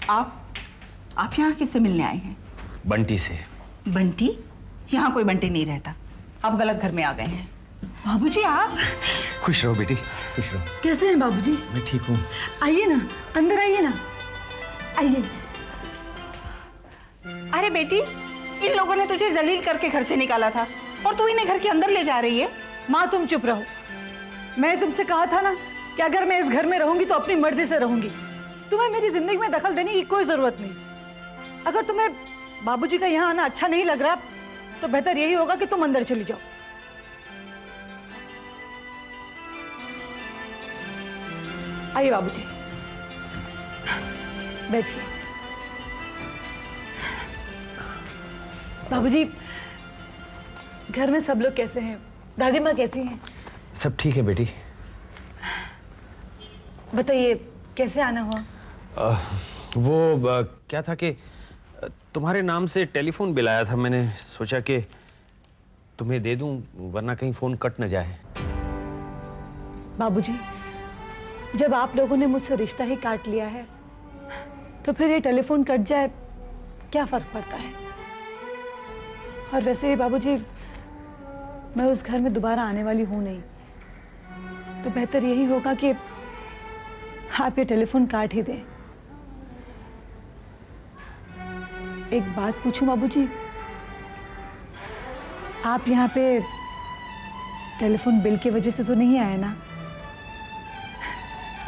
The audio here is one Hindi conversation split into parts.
आप यहाँ किससे मिलने आए हैं? बंटी से। बंटी? यहाँ कोई बंटी नहीं रहता, आप गलत घर में आ गए हैं। बाबूजी आप? खुश रहो बेटी, खुश रहो। कैसे हैं बाबूजी? मैं ठीक हूँ। आइए ना, अंदर आइए ना, आइए। अरे बेटी, इन लोगों ने तुझे जलील करके घर से निकाला था और तू इन्हें घर के अंदर ले जा रही है। माँ तुम चुप रहो। मैं तुमसे कहा था ना कि अगर मैं इस घर में रहूंगी तो अपनी मर्जी से रहूंगी। तुम्हें मेरी जिंदगी में दखल देने की कोई जरूरत नहीं। अगर तुम्हें बाबूजी का यहाँ आना अच्छा नहीं लग रहा तो बेहतर यही होगा कि तुम अंदर चली जाओ। आइए बाबूजी, बैठिए। बाबूजी, घर में सब लोग कैसे हैं? दादी माँ कैसी हैं? सब ठीक है बेटी। बताइए कैसे आना हुआ? क्या था कि तुम्हारे नाम से टेलीफोन बिल आया था, मैंने सोचा कि तुम्हें दे दूं वरना कहीं फोन कट न जाए। बाबूजी, जब आप लोगों ने मुझसे रिश्ता ही काट लिया है तो फिर ये टेलीफोन कट जाए क्या फर्क पड़ता है? और वैसे भी बाबूजी, मैं उस घर में दोबारा आने वाली हूं नहीं, तो बेहतर यही होगा कि आप ये टेलीफोन काट ही दें। एक बात पूछूं बाबूजी, आप यहाँ पे टेलीफोन बिल की वजह से तो नहीं आए ना?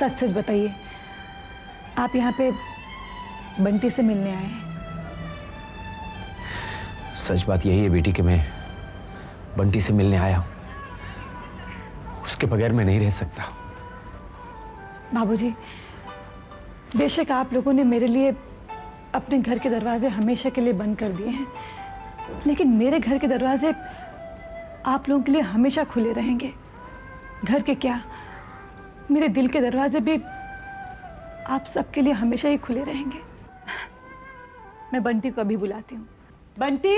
सच सच बताइए, आप यहाँ पे बंटी से मिलने आए हैं? सच बात यही है बेटी कि मैं बंटी से मिलने आया हूं। उसके बगैर मैं नहीं रह सकता। बाबूजी, बेशक आप लोगों ने मेरे लिए अपने घर के दरवाजे हमेशा के लिए बंद कर दिए हैं, लेकिन मेरे घर के दरवाजे आप लोगों के लिए हमेशा खुले रहेंगे। घर के क्या, मेरे दिल के दरवाजे भी आप सबके लिए हमेशा ही खुले रहेंगे। मैं बंटी को अभी बुलाती हूँ। बंटी,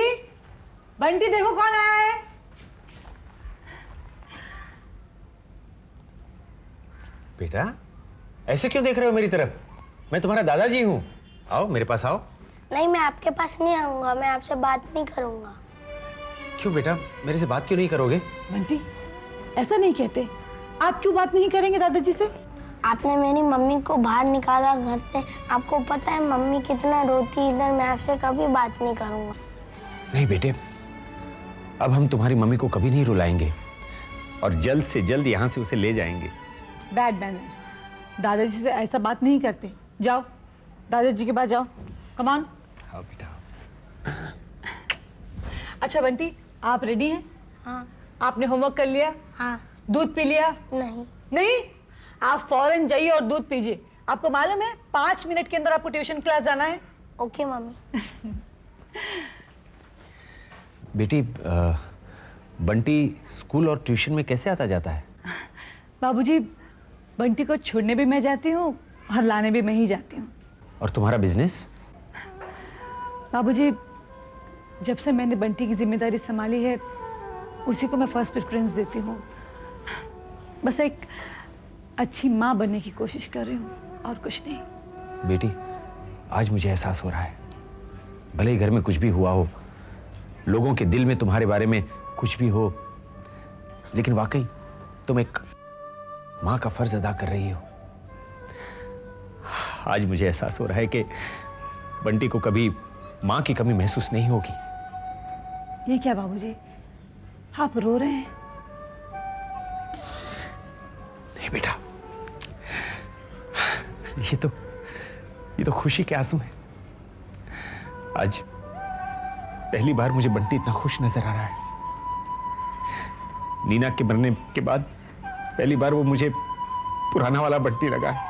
बंटी देखो कौन आया है। बेटा, ऐसे क्यों देख रहे हो मेरी तरफ? मैं तुम्हारा दादाजी हूँ। आओ मेरे पास आओ। नहीं, मैं आपके पास नहीं आऊंगा, मैं आपसे बात नहीं करूंगा। क्यों बेटा, मेरे से बात क्यों नहीं करोगे? बंटी, ऐसा नहीं कहते। आप क्यों बात नहीं करेंगे दादाजी से? आपने मेरी मम्मी को बाहर निकाला घर से। आपको पता है मम्मी कितना रोती इधर। मैं आपसे कभी बात नहीं करूंगा। नहीं बेटे, अब हम तुम्हारी मम्मी को कभी नहीं रुलाएंगे और जल्द से जल्द यहाँ से उसे ले जाएंगे। Bad manners. दादाजी से ऐसा बात नहीं करते। जाओ दादाजी के पास जाओ। Come on. हाँ बेटा। अच्छा बंटी, आप रेडी हैं? हाँ। आपने होमवर्क कर लिया? हाँ। दूध पी लिया? नहीं। नहीं? आप फौरन जाइए और दूध पीजिए। आपको मालूम है 5 मिनट के अंदर आपको ट्यूशन क्लास जाना है। Okay mummy. बेटी, बंटी स्कूल और ट्यूशन में कैसे आता जाता है? बाबूजी, बंटी को छोड़ने भी मैं जाती हूँ और लाने भी मैं ही जाती हूँ। और तुम्हारा बिजनेस? बाबूजी, जब से मैंने बंटी की जिम्मेदारी संभाली है उसी को मैं फर्स्ट प्रेफरेंस देती हूँ। बस एक अच्छी माँ बनने की कोशिश कर रही हूँ और कुछ नहीं। बेटी, आज मुझे एहसास हो रहा है, भले ही घर में कुछ भी हुआ हो, लोगों के दिल में तुम्हारे बारे में कुछ भी हो, लेकिन वाकई तुम एक माँ का फर्ज अदा कर रही हो। आज मुझे एहसास हो रहा है कि बंटी को कभी माँ की कमी महसूस नहीं होगी। ये क्या बाबूजी, आप रो रहे हैं? नहीं बेटा, ये तो खुशी के आंसू हैं। आज पहली बार मुझे बंटी इतना खुश नजर आ रहा है। नीना के मरने के बाद पहली बार वो मुझे पुराना वाला बंटी लगा है।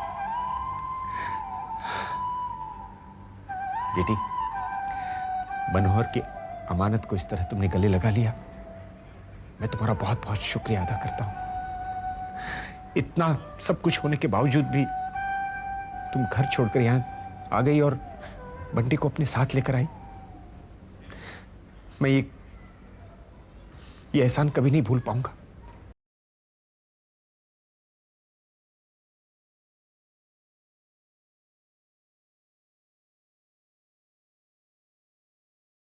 बेटी, मनोहर की अमानत को इस तरह तुमने गले लगा लिया, मैं तुम्हारा बहुत बहुत शुक्रिया अदा करता हूं। इतना सब कुछ होने के बावजूद भी तुम घर छोड़कर यहां आ गई और बंटी को अपने साथ लेकर आई। मैं ये एहसान कभी नहीं भूल पाऊंगा।